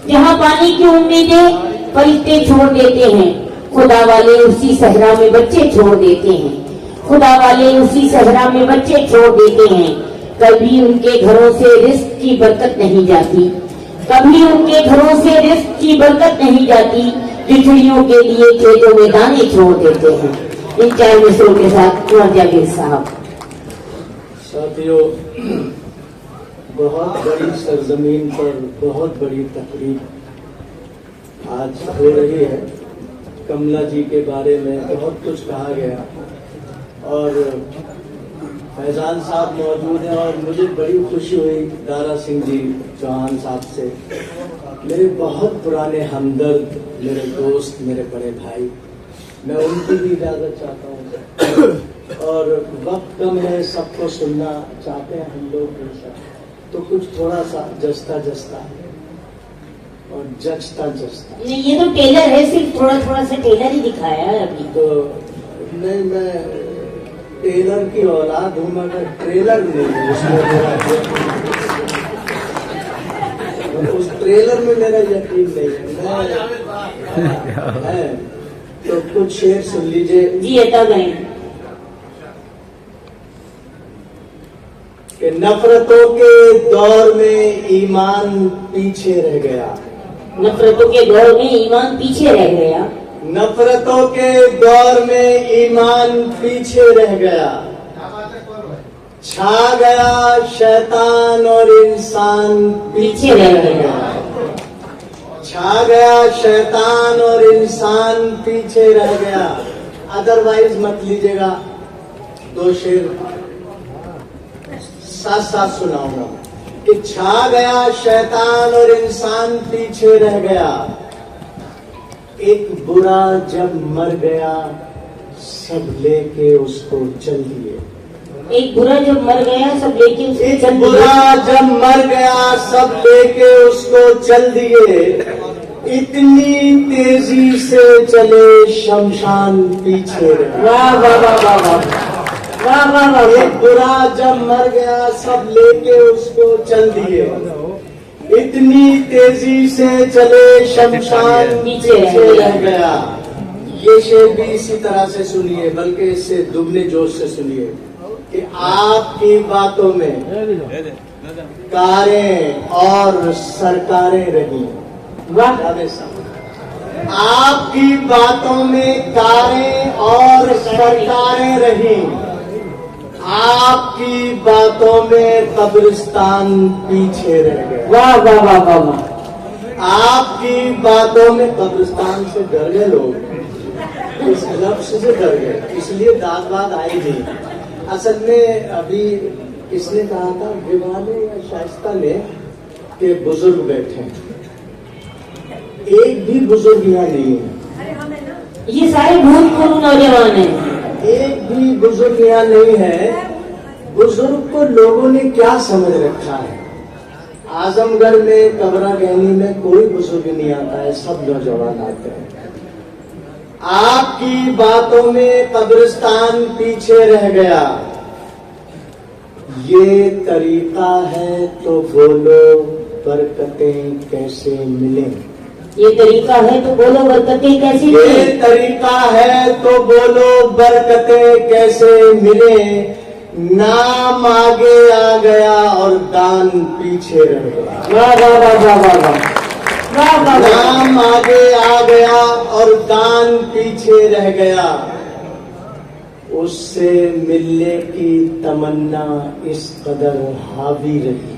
जहाँ पानी की उम्मीदें फरिश्ते छोड़ देते हैं, खुदा वाले उसी सहरा में बच्चे छोड़ देते हैं। खुदा वाले उसी सहरा में बच्चे छोड़ देते हैं। कभी उनके घरों से रिस्क की बरकत नहीं जाती, कभी उनके घरों से रिस्क की बरकत नहीं जाती, जो चिड़ियों के लिए खेतों में दाने छोड़ देते हैं। इन 4 मिसरों के साथ कुंवर जावेद साहब। साथियों, बहुत बड़ी सरजमीन पर बहुत बड़ी तकरीब आज हो रही है। कमला जी के बारे में बहुत कुछ कहा गया और फैजान साहब मौजूद हैं और मुझे बड़ी खुशी हुई दारा सिंह जी चौहान साहब से, मेरे बहुत पुराने हमदर्द, मेरे दोस्त, मेरे बड़े भाई। मैं उनकी भी इजाज़त चाहता हूँ और वक्त कम है, सबको सुनना चाहते हैं हम लोग, तो कुछ थोड़ा सा जस्ता और जचता। नहीं, ये तो टेलर है, सिर्फ थोड़ा थोड़ा सा टेलर ही दिखाया है अभी। तो नहीं, मैं टेलर की औलाद हूँ मगर ट्रेलर नहीं है उसमें उस ट्रेलर में मेरा यकीन नहीं है। तो कुछ शेर सुन लीजिए जी। अता करें कि नफरतों के दौर में ईमान पीछे रह गया, नफरतों के दौर में ईमान पीछे रह गया, नफरतों के दौर में ईमान पीछे रह गया। छा गया शैतान और इंसान पीछे रह गया। छा गया शैतान और इंसान पीछे रह गया। अदरवाइज मत लीजिएगा, 2 शेर साथ साथ सुनाऊंगा कि छा गया शैतान और इंसान पीछे रह गया। एक बुरा जब मर गया सब लेके उसको चल दिए। एक बुरा जब मर गया सब लेके उसको एक चल बुरा जब मर गया सब लेके उसको चल दिए। इतनी तेजी से चले शमशान पीछे रहे। वाह वाह वाह वाह वाह वाह वाह वाह। एक बुरा जब मर गया सब लेके उसको चल दिए। इतनी तेजी से चले शमशान पीछे रह गया। ये शेर भी इसी तरह से सुनिए, बल्कि इससे दुगने जोश से सुनिए कि आपकी बातों में कारें और सरकारें रही। वाह। आपकी बातों में कारें और सरकारें रही। आपकी बातों में कब्रिस्तान पीछे रह गए। वाह वाह वाह वाह वाह। आपकी बातों में कब्रिस्तान से डर गए लोग, इस लफ्ज से डर गए, इसलिए दाद वाद आई नहीं। असल में अभी किसने कहा था, विवाह ने या शाइस्ता ने, कि बुजुर्ग बैठे, एक भी बुजुर्ग यहाँ नहीं है। ये सारे भूतपूर्व नौजवान हैं। एक भी बुजुर्ग यहाँ नहीं है। बुजुर्ग को लोगों ने क्या समझ रखा है। आजमगढ़ में कबरा गहनी में कोई बुजुर्ग नहीं आता है, सब नौजवान आते हैं। आपकी बातों में कब्रिस्तान पीछे रह गया। ये तरीका है तो बोलो बरकतें कैसे मिले। ये तरीका है तो बोलो बरकतें कैसे मिले। ये तरीका है तो बोलो बरकतें कैसे मिले। नाम आगे आ गया और दान पीछे रह गया। वाह वाह वाह वाह वाह वाह वाह वाह। नाम आगे आ गया और दान पीछे रह गया। उससे मिलने की तमन्ना इस कदर हावी रही।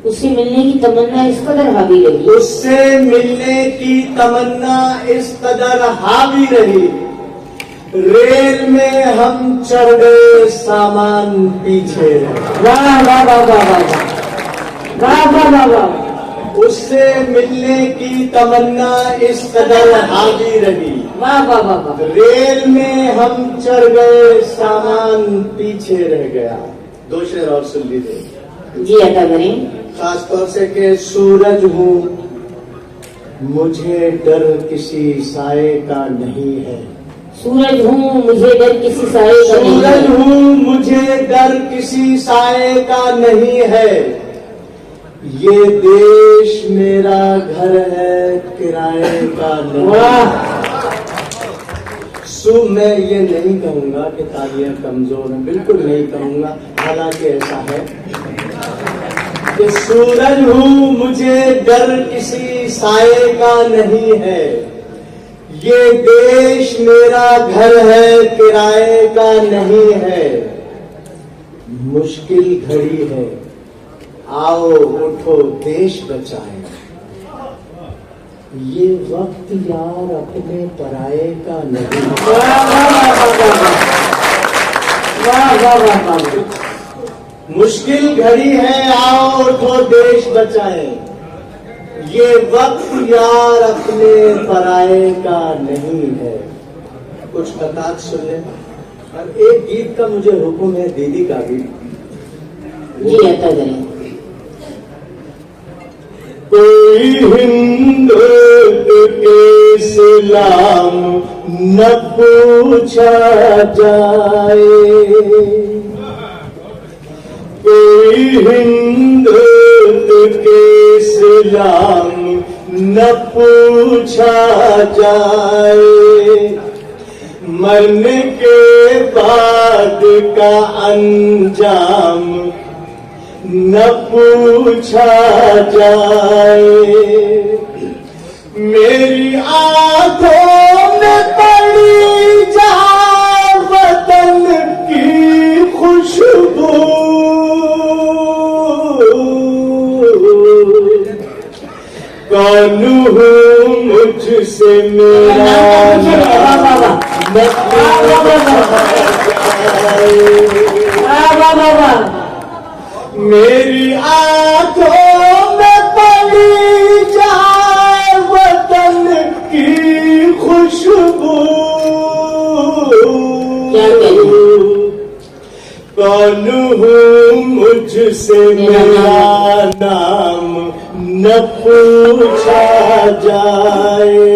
उससे मिलने की तमन्ना इस कदर हावी रही। उससे मिलने की तमन्ना इस कदर हावी रही। रेल में हम चढ़ गए, सामान पीछे रहे। वाह वाह वाह वाह वाह वाह वाह वाह वाह। उससे मिलने की तमन्ना इस कदर हावी रही। वाह वाह वाह वाह। रेल में हम चढ़ गए, सामान पीछे रह गया। 2 शेर और सुन लीजिए। जी अदा करें। खास तौर से कि सूरज हूँ मुझे डर किसी साए का नहीं है। सूरज हूँ मुझे डर किसी साए का नहीं है। सूरज हूँ मुझे डर किसी साए का नहीं है। ये देश मेरा घर है, किराए का नहीं। मैं ये नहीं कहूंगा कि तालियां कमजोर हैं, बिल्कुल नहीं कहूंगा। हालांकि ऐसा है कि सूरज हूं, मुझे डर किसी साए का नहीं है। ये देश मेरा घर है, किराए का नहीं है। मुश्किल घड़ी है, आओ उठो देश बचाएं। ये वक्त यार अपने पराये का नहीं। मुश्किल घड़ी है, आओ उठो देश बचाएं। ये वक्त यार अपने पराये का नहीं है। कुछ कतार सुन ले। और एक गीत का मुझे हुक्म है, दीदी का भी। जी अता करें। कोई हिंदू के सलाम न पूछा जाए, कोई हिंदू के सलाम न पूछा जाए। मरने के बाद का अंजाम न पूछा जाए। मेरी आंखों में पड़ी जाए वतन की खुशबू, कौन हूँ मुझसे मेरा मेरी आंखों में पड़ी जाए वतन की खुशबू, कौन हूँ मुझसे मेरा नाम न पूछा जाए।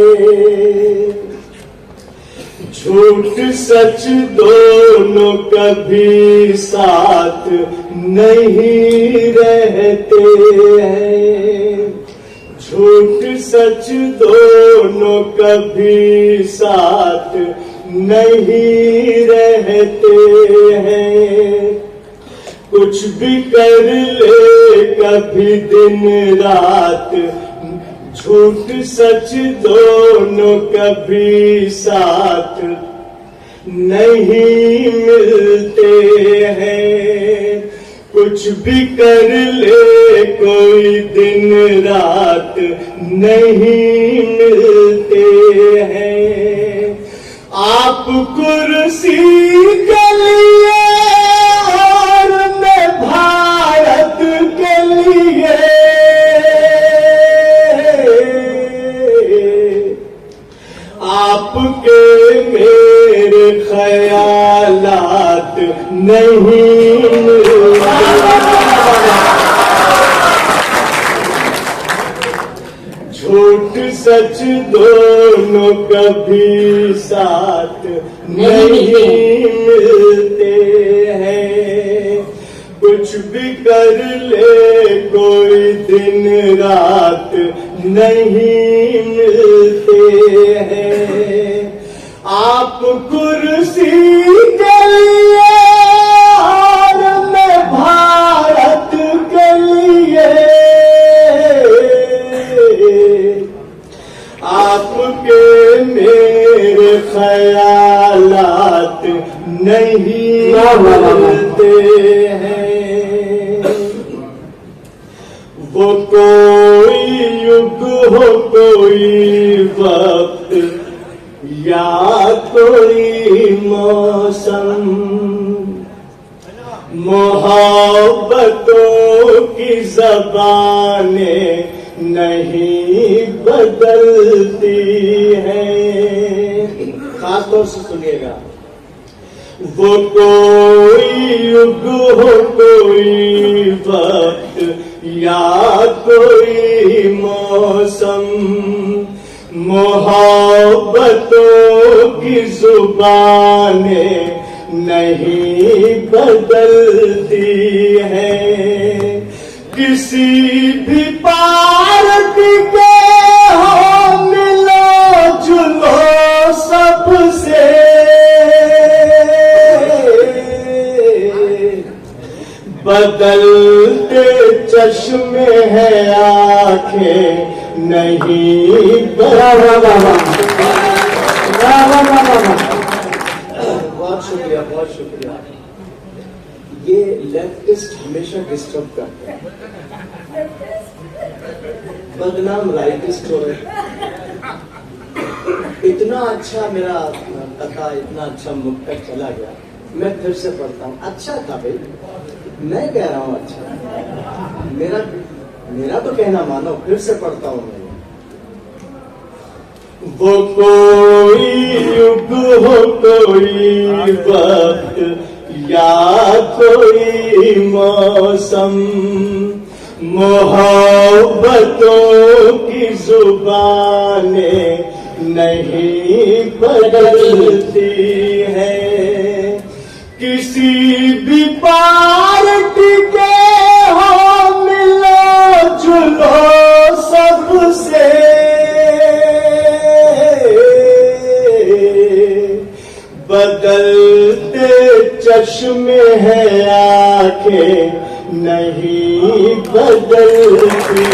झूठ सच दोनों कभी साथ नहीं रहते हैं। झूठ सच दोनों कभी साथ नहीं रहते हैं। कुछ भी कर ले कभी दिन रात, झूठ सच दोनों कभी साथ नहीं मिलते हैं। कुछ भी कर ले कोई दिन रात नहीं मिलते हैं। आप कुर्सी के लिए और मैं भारत के लिए, आपके मेरे ख्यालात नहीं मिलते। झूठ सच दोनों कभी साथ नहीं मिलते हैं। कुछ भी कर ले कोई दिन रात नहीं मिलते हैं। आप कुर्सी के लिए और मैं भारत के लिए, आपके मेरे ख्यालात नहीं मिलते हैं। वो कोई युग हो कोई वक्त या कोई मौसम, मोहब्बतों की ज़बानें नहीं बदलती हैं। खास तौर से सुनिएगा। वो कोई युग हो कोई वक्त या कोई मौसम, मोहब्बतों की जुबानें नहीं बदलती हैं। किसी भी पार्टी के हो मिलो जुलो सबसे, बदलते चश्मे हैं आंखें नहीं बहुत शुक्रिया, बहुत शुक्रिया। ये लेफ्टिस्ट हमेशा डिस्टर्ब करते हैं, बदनाम राइटिस्ट हो रहे। इतना अच्छा मेरा कथा, इतना अच्छा मुक्तक चला गया, मैं फिर से पढ़ता हूँ। अच्छा था भाई, मैं कह रहा हूँ अच्छा, मेरा तो कहना मानो, फिर से पढ़ता हूँ मैं। वो कोई युग हो, कोई वक्त या कोई मौसम, मोहब्बतों की जुबानें नहीं बदलती है। किसी भी पार्टी के हो मिलो जुलो सबसे, बदलते चश्मे हैं आंखें नहीं बदलती।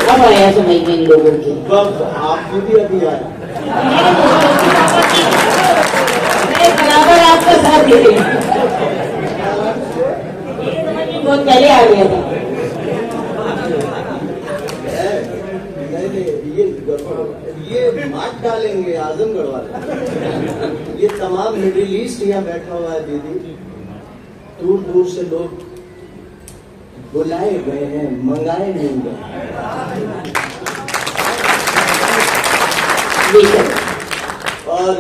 अब आया समझ में इन लोगों की। आपको भी अभी आया, मैं बराबर आपका साथ दे रही हूँ, बहुत पहले आ गया था। ये मार डालेंगे आजमगढ़ वाले। ये तमाम मिडिल ईस्ट यहाँ बैठा हुआ है दीदी, दूर दूर से लोग बुलाए गए हैं, मंगाए नहीं गए। और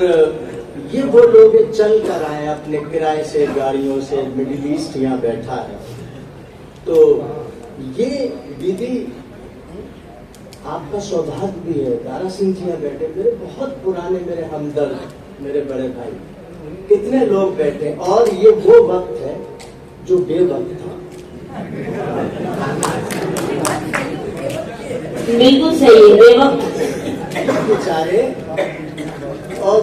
ये वो लोग चल कर आए अपने किराए से, गाड़ियों से, मिडिल ईस्ट यहाँ बैठा है। तो ये दीदी आपका सौभाग्य भी है, दारा सिंह जी यहाँ बैठे, मेरे बहुत पुराने, मेरे हमदर्द, मेरे बड़े भाई, कितने लोग बैठे। और ये वो वक्त है जो बेवक्त था। बिल्कुल सही है, बेवक्त बेचारे। और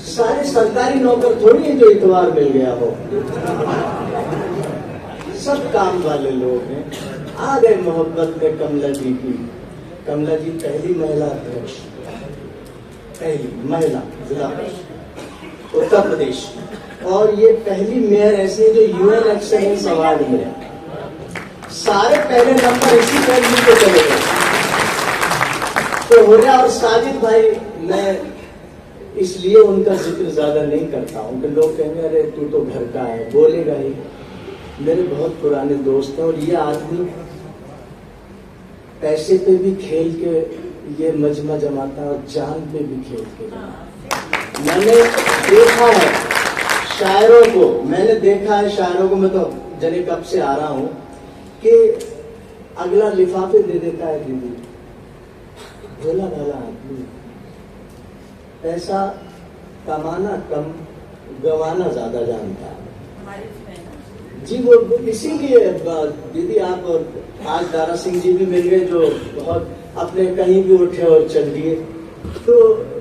सारे सरकारी नौकर थोड़ी है जो इतवार मिल गया हो, सब काम वाले लोग हैं। आ गए मोहब्बत में कमला जी की। कमला जी पहली महिला अध्यक्ष, पहली महिला जिला परिषद उत्तर प्रदेश, और ये पहली मेयर ऐसी है जो यूएन एक्सेलेंस अवार्ड मिला। सारे पहले नंबर इसी फैमिली को चले गए तो हो गया। और साजिद भाई, मैं इसलिए उनका जिक्र ज्यादा नहीं करता हूँ कि लोग कहेंगे अरे तू तो घर का है, बोलेगा ही। मेरे बहुत पुराने दोस्त हैं, और ये आदमी पैसे पे भी खेल के ये मजमा जमाता है और जान पे भी खेल के जमाता। मैंने देखा है शायरों को, मैं तो जने कब से आ रहा हूँ कि अगला लिफाफे दे देता है दीदी। भोला भाला आदमी, पैसा कमाना कम, गंवाना ज्यादा जानता है जी। वो इसीलिए दीदी आप आज दारा सिंह जी भी मिल गए जो बहुत अपने कहीं भी उठे और चल दिए। तो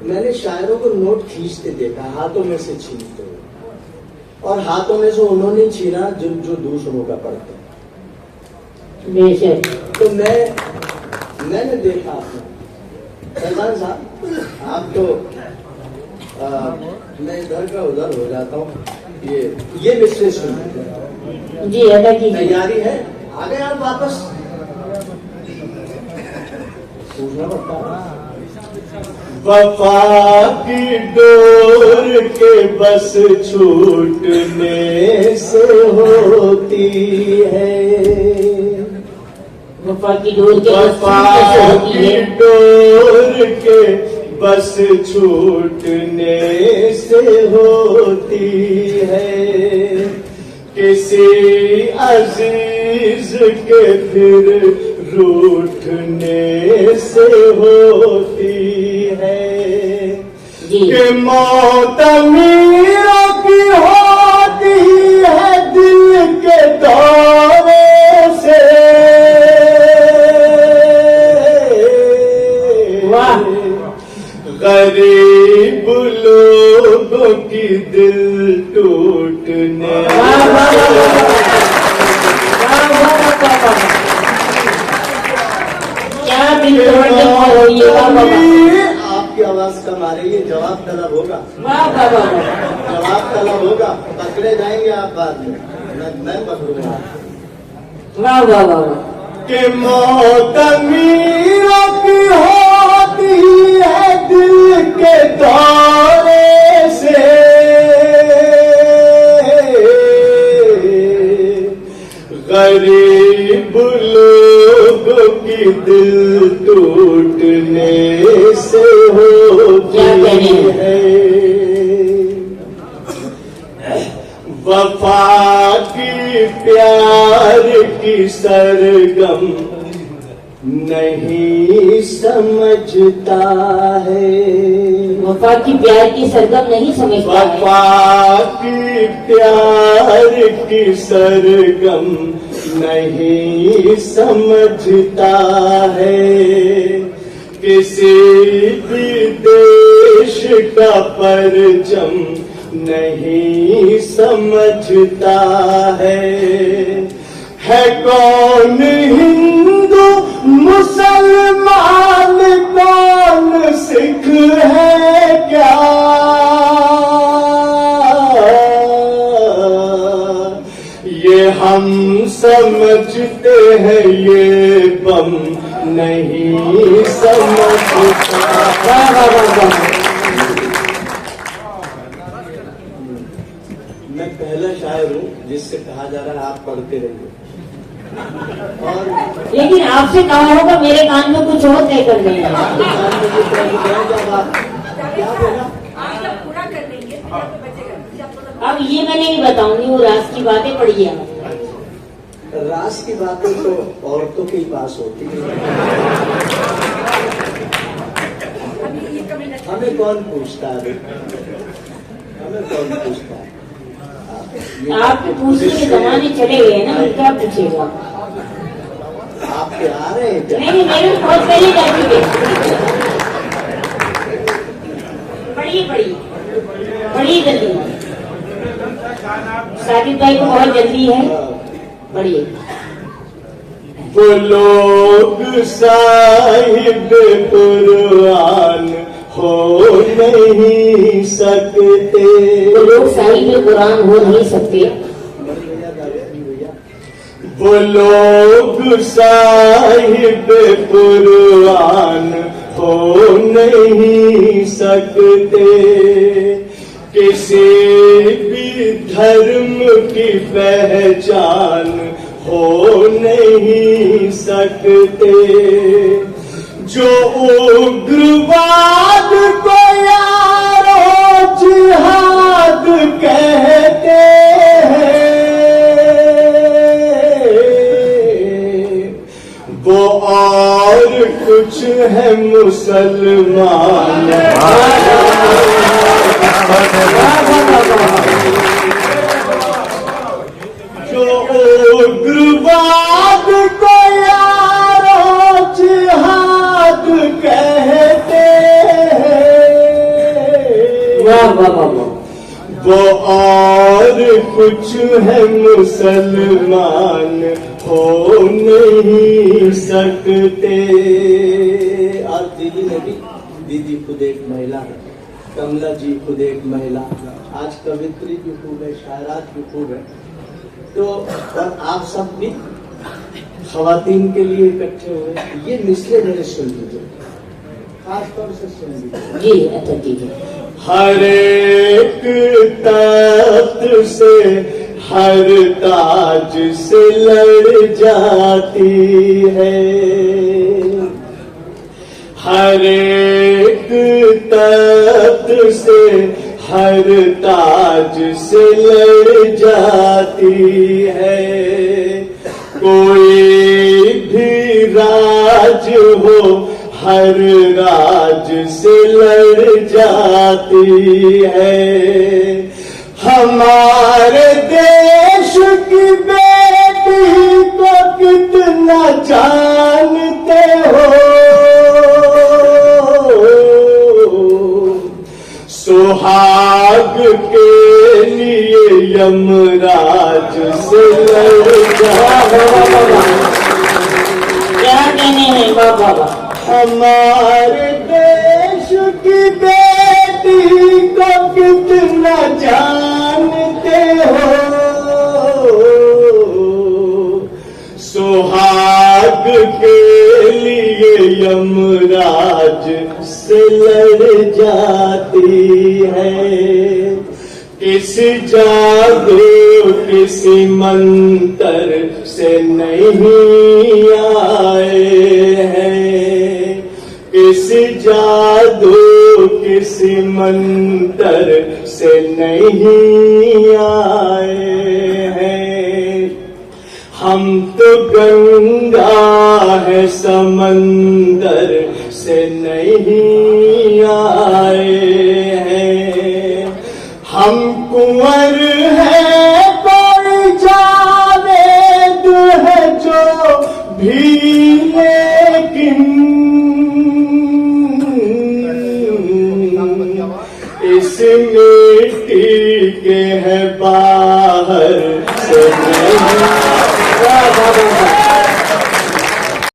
मैंने शायरों को नोट खींचते देखा, हाथों में से छीनते हुए, और हाथों में से उन्होंने छीना जो दूसरों का पढ़ते। तो मैंने देखा फैजान साहब, आप तो मैं इधर का उधर हो जाता हूँ। ये मिस्ट्रेस जी अदा की तैयारी है, आ गए आप वापस? पूछना पड़ता। वफा की डोर के बस छूटने से होती है, वफा की डोर के बस छूटने से होती है। किसी अजीज के फिर रूठने से होती है कि मौत अमीरों की होती है, दिल के की दिल टूटने क्या दिल तोड़ने वाला हो ये बाबा। आपकी आवाज कम आ रही है, जवाब तलब होगा, वाह बाबा, जवाब तलब होगा, पकड़े जाएंगे आप बाद में, मैं पकड़ूंगा वाह वाह वाह। कि मौत अमीरों की होती है दिल के दौरे से, गरीब लोगों की दिल टूटने से होती है। वफा की प्यार की सरगम नहीं समझता है, वफा की प्यार की सरगम नहीं समझता है। वफा की प्यार की सरगम नहीं समझता है, किसी भी देश का परचम नहीं समझता है कौन हिंदू मुसलमान कौन सिख है क्या, ये हम समझते हैं, ये बम नहीं समझता। मैं पहला शायर हूँ जिससे कहा जा रहा है आप पढ़ते रहिए, और लेकिन आपसे कहा होगा मेरे कान में कुछ और तय कर देंगे। क्या बोला? पूरा कर देंगे, अब ये मैं नहीं बताऊंगी, वो राज की बातें पढ़िए आप। रास की बातें तो औरतों के ही पास होती है, हमें कौन पूछता है, हमें कौन पूछता है। आपके पूछने के जमाने चले गए ना, क्या पूछेगा। आपके आ रहे हैं क्या? नहीं मेरे तो बहुत पहले जा चुके। पढ़िए पढ़िए पढ़िए जल्दी, साकिब भाई को बहुत जल्दी है, पढ़िए। वो लोग साहिब कुरान हो नहीं सकते, वो लोग साहिब कुरान हो नहीं सकते, वो लोग साहिब कुरान हो नहीं सकते, किसी भी धर्म की पहचान हो नहीं सकते, जो उग्रवाद को यारो जिहाद कहते हैं, वो और कुछ है मुसलमान। जो उग्रवाद को यारो जिहाद कहते हैं, वो और कुछ है मुसलमान हो नहीं सकते। आज दिल्ली में भी दीदी खुद एक महिला है, कमला जी खुद एक महिला, आज कवित्री भी खूब है, शायरात भी खूब है। तो और आप सब भी खवातीन के लिए इकट्ठे हुए, ये मिसले मेरे सुन लीजिए, खास तौर से सुन लीजिए। जी अच्छा ठीक है। हर एक तख्त से हर ताज से लड़ जाती है, हर एक तख्त से हर ताज से लड़ जाती है, कोई भी राज हो हर राज से लड़ जाती है, हमारे देश की बेटी को कितना जानते हो, सुहाग के लिए यमराज से लड़ जाते। क्या कहने हैं बाबा? हमारे देश की बेटी को कितना जानते हो, सुहाग के लिए यमराज से लड़ जाती है। किसी जादू किसी मंत्र से नहीं आए हैं, किसी जादू किसी मंत्र से नहीं आए हैं। हम तो गंगा है समंदर से नहीं आए हैं। हम कुंवर है कोई जावेद है जो भी, लेकिन इसमें